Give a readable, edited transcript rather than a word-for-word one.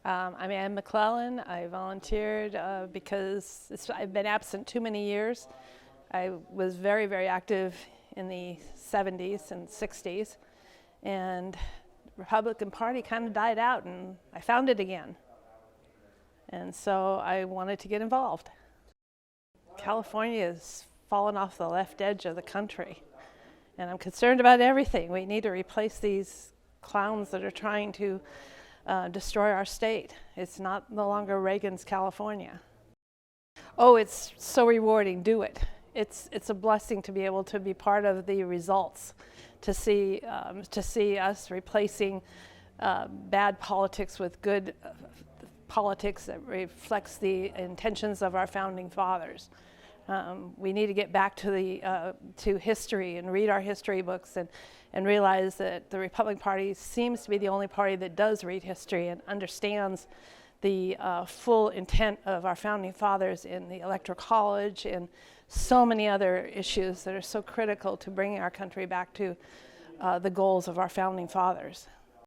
I'm Anne MacLellan. I volunteered because I've been absent too many years. I was very, very active in the 70s and 60s, and the Republican Party kind of died out, and I found it again. And so I wanted to get involved. California has fallen off the left edge of the country, and I'm concerned about everything. We need to replace these clowns that are trying to destroy our state. It's no longer Reagan's California. Oh, it's so rewarding. Do it. It's a blessing to be able to be part of the results, to see us replacing bad politics with good politics that reflects the intentions of our founding fathers. We need to get back to history and read our history books and realize that the Republican Party seems to be the only party that does read history and understands the full intent of our founding fathers in the Electoral College and so many other issues that are so critical to bringing our country back to the goals of our founding fathers.